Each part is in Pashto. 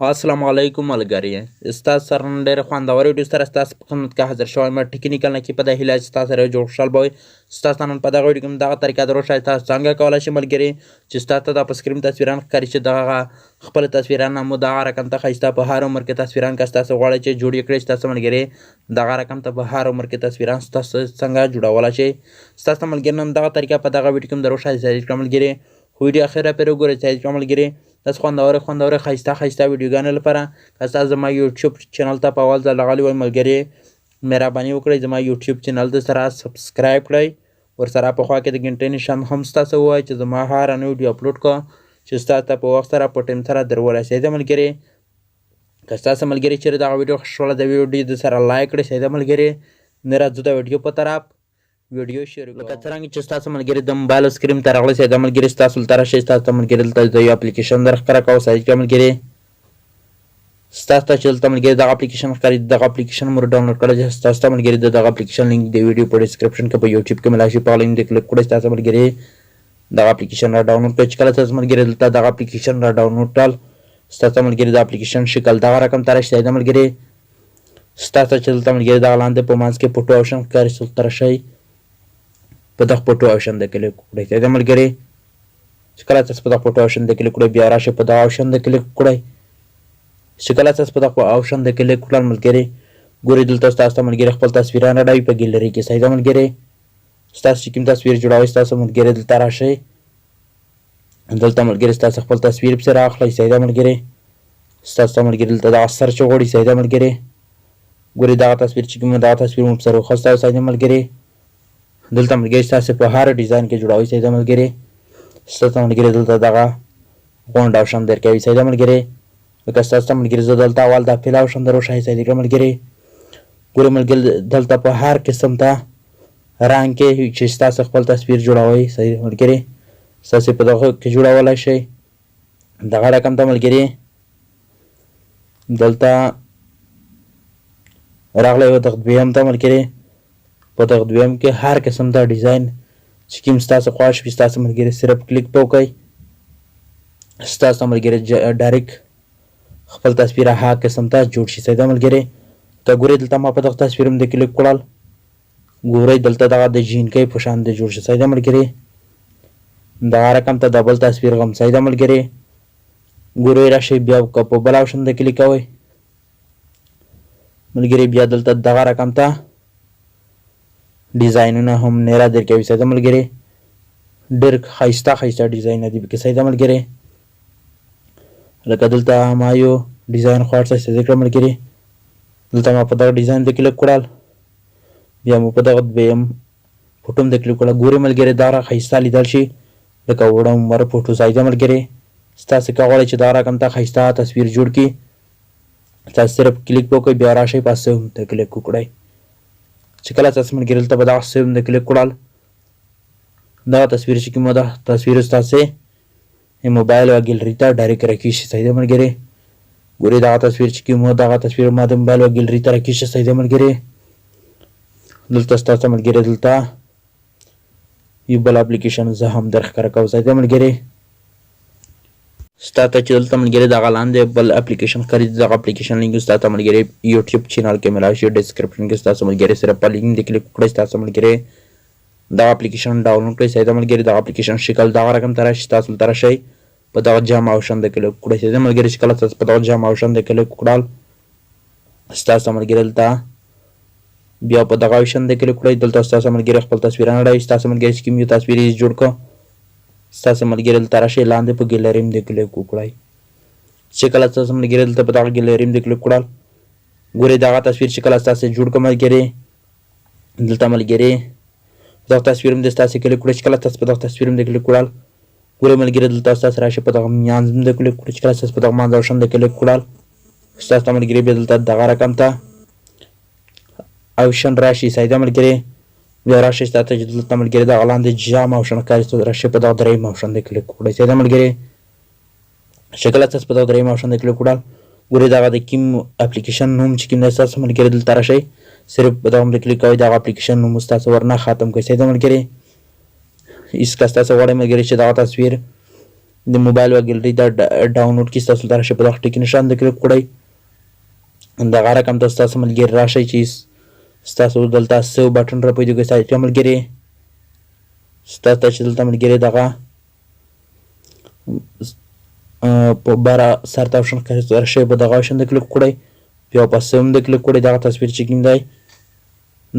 السلام علیکم ملګري، ستاسو سره نن ډېره خوندوره ویډیو سره ستاسو په خدمت کې حاضر شوی یم. ټیکنیکل نه کې په دې هیله چې ستاسو سره جوړ خوشحال به وي. ستاسو ته نن په دغه ویډیو کې دغه طریقه در وښایي تاسو څنګه کولی شئ ملګري چې ستاسو ته دا په سکرین تصویران ښکاري چې دغه خپل تصویران مو دغه رقم ته ښایسته په هر عمر کې تصویران که ستاسو غواړئ چې جوړ یې کړئ ستاسو ملګري دغه رقم ته په هر عمر کې تصویران ستاسو څنګه جوړولی شئ. ستاسو ته ملګري نن دغه طریقه په دغه ویډیو کې در وښایي صحیح کړه ملګري. ویډیو اخره پورې وګورئ صحیح کړه ملګري. داسې خوندوره ښایسته ویډیوګانو لپاره که تاسو زما یوټیوب چینل ته په اول ځل راغلي وئ ملګري مهرباني وکړئ زما یوټیوب چینل د سره سبسکرایب کړئ. ورسره په خوا کې د ګنټې نښان هم ستاسو ووایي چې زما هره نوې ویډیو اپلوډ کړه چې ستاسو ته په وخت سره په ټایم سره در ورسېده ملګري. که ستاسو ملګري چیرې دغه ویډیو خوښوله د ویډیو د سره لایک کړئ سیده ملګري. نه راځو د ویډیو په طرف ویډیو شروع کوو. لکه څرنګه چې ستاسو ملګري د موبایل سکرین ته راغلی سیده ملګري ستاسو دلته راشئ. ستاسو ته ملګري دلته د یو اپلیکیشن در ښکاره کوو صحیح کړه ملګري. ستاسو ته چې دلته ملګري دغه اپلیکیشن ښکاري دغه اپلیکیشن مو ډاونلوډ کړی ستاسو ته ملګري د دغه اپلیکیشن لینک د ویډیو په ډسکرپشن کې په یوټیوب کې ملای شي. په هغه لینک کلیک کړئ ستاسو ملګري دغه اپلیکیشن را ډاونلوډ کړئ. چې کله تاسو ملګري دلته دغه اپلیکیشن را ډاونلوډ کړل ستاسو ته ملګري د اپلیکیشن شکل دغه رقم ته راشئ صحیح ملګري. ستاسو ته چې دلته ملګري دغه لاندې په منځ کې فوټو آپشن ښکاري دلته راشئ په دغه فوټو آپشن د کلیک وکړئ صحیح ملګري. چې کله تاسو په دغه فوټو آپشن د کلیک وکړئ بیا راشئ په دغه آپشن د کلیک وکړئ. چې کله تاسو په دغه آپشن د کلیک وکړل ملګري ګورئ دلته ستاسو ته ملګري خپل تصویران راډوي په ګیلري کې صحیح ملګري. ستاسو چې کوم تصویر جوړوئ ستاسو ملګري دلته راشئ دلته ملګري ستاسو خپل تصویر پسې راخلئ صحیح ملګري. ستاسو ته ملګري دلته دغه سرچ وغواړئ صحیح ملګري. ګورئ دغه تصویر چې کوم دغه تصویر مو پسې راوخستی صحیح ملګري. دلته ملګري ستاسو په هر ډیزاین کې جوړوئ صحیح ملګري. ستاسو ته ملګري دلته دغه غونډ آپشن درکوي صحیح ملګري. لکه ستاسو ته ملګري زه دلته اول د فیل آپشن در وښایي صحیح کړه ملګري. ګورئ ملګري دلته په هر قسم ته رنګ کې چې ستاسو خپل تصویر جوړوئ صحیح ملګري ستاسو په دغه کې جوړولی شئ. دغه رقم ته ملګري دلته راغلی و دغه دویم ته ملګري په دغه دویم کې هر قسم ته ډیزاین چې کوم ستاسو خوښ وي ستاسو ملګري صرف کلیک په وکړئ ستاسو ملګري ډایرکټ خپل تصویر هغه قسم ته جوړ شي صحیح ملګري. که ګورئ دلته ما په دغه تصویر هم د کلیک کړل ګورئ دلته دغه د جینکۍ په شان د جوړ شي صحیح ملګري. دغه رقم ته د بل تصویر غم صحیح ملګري. ګورئ راشئ بیا که په بل آپشن د کلیک کوئ ملګري بیا دلته دغه رقم ته ډیزاینونه هم نیره درکوي صحیح ملګري. ډېر ښایسته ډیزاینونه دي پکې صحیح ملګري. لکه دلته ما یو ډیزاین خوښ شي صحیح کړه ملګري. دلته ما په دغه ډیزاین د کلیک کړل بیا مو په دغه دویم فوټو هم د کلیک کړل. ګورئ ملګري دا ښایسته لیدل شي لکه وړه عمر فوټو صحیح ملګري. ستاسو که غواړئ چې دا رقم ته ښایسته تصویر جوړ کړي تاسو صرف کلیک وکړئ بیا راشئ په سیو ته کلیک وکړئ. چې کله تاسو ملګري دلته په دغه سیو ته کلیک کړل دغه تصویر چې کومه ده تصویر ستاسې موبایل او ګیلري ته ډایرکټ راکړي شي صحیح ملګري. ګورئ دغه تصویر چې کومه دغه تصویر ما د موبایل او ګیلري ته راکړي شي صحیح ملګري. دلته ستاسو ملګري دلته یو بل اپلیکیشن زه هم در ښکاره کوم صحیح ملګري. ستاسو ته چې دلته ملګري دغه لاندې بل اپلیکیشن ښکاري دغه اپلیکیشن لینک ستاسو ته ملګري یوټیوب چینل کې ملای شي ډسکرپشن کې ستاسو ملګري صرف په لینک د کلیک وکړئ ستاسو ملګري دغه اپلیکیشن ډاونلوډ کړئ صحیح ملګري. دغه اپلیکیشن شکل دغه رقم ته راشي تاسو دلته راشئ په دغه جام آپشن د کلیک وکړئ صحیح ملګري. چې کله تاسو په دغه جام آپشن د کلیک وکړل ستاسو ملګري دلته بیا په دغه آپشن د کلیک وکړئ دلته ستاسو ملګري خپل تصویران راډوي ستاسو ملګري چې کوم یو تصویر یې جوړ کړه ستاسو ملګري دلته راشئ لاندې په ګیلري هم د کلیک وکړئ. چې کله تاسو ملګري دلته په دغه ګیلري هم د کلیک وکړل ګورئ دغه تصویر چې کله ستاسو جوړ کړه ملګري دلته ملګري دغه تصویر هم د ستاسو کلیک وکړئ. چې کله تاسو په دغه تصویر هم د کلیک وکړل ګورئ ملګري دلته ستاسو راشئ په دغه میانځ هم د کلیک وکړئ. چې کله تاسو په دغه منځ آپشن د کلیک وکړل ستاسو ته ملګري بیا دلته دغه رقم ته آپشن راشي صحیح ملګري. بیا راشئ ستاسو ته چې دلته ملګري دغه لاندې جام آپشن ښکاري راشئ په دغه دریم آپشن د کلیک وکړئ صحیح ملګري. چې کله تاسو په دغه دریم آپشن د کلیک وکړل ګورئ دغه د کوم اپلیکیشن نوم چې کوم دی ستاسو ملګري دلته راشئ صرف په دغه د کلیک کوئ دغه اپلیکیشن نوم ستاسو ورنه ختم کړئ صحیح ملګري. هېڅ که ستاسو غواړئ ملګري چې دغه تصویر د موبایل و ګیلري دا ډاونلوډ کې ستاسو دغه شی په دغه ټکي نشان د کلیک کړئ. دغه رقم ته ستاسو ملګري راشئ چې ستاسو دلته سیو بټن را پیدا کړئ ستاسو ملګري. ستاسو چې دلته ملګري دغه په بره سر ته آپشن ښکاري راشئ په دغه آپشن د کلیک کړئ. بیا په سیو د کلیک کړئ. دغه تصویر چې کوم دی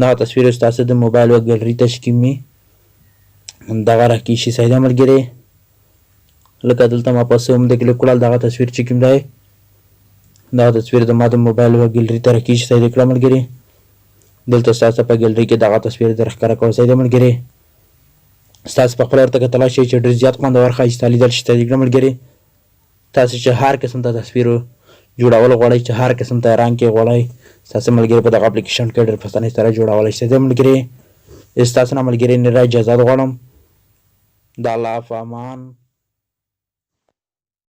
دغه تصویر ستاسو د موبایل و ګیلري ته چې کوم وي دغه راکېږي صحیح ده ملګري. لکه دلته ما په سیو د کلیک کړل دغه تصویر چې کوم دی دغه تصویر زما د موبایل و ګیلري ته راکېږي صحیح ده کړه ملګري. دلته ستاسو په ګیلري کې دغه تصویر در ښکاره کوئ صحیح ده ملګري. ستاسو په خپله ورته کتلای شئ چې ډېر زیات خوندور ښایسته لیدل شي صحیح ده ملګري. تاسو چې هر قسم ته تصویر جوړول غواړئ چې هر قسم ته رنګ کې غواړئ ستاسو ملګري په دغه اپلیکیشن کې ډېر په اسانۍ سره جوړولی شئ ملګري. ستاسو نه ملګري نوره اجازه غواړم. د الله په امان.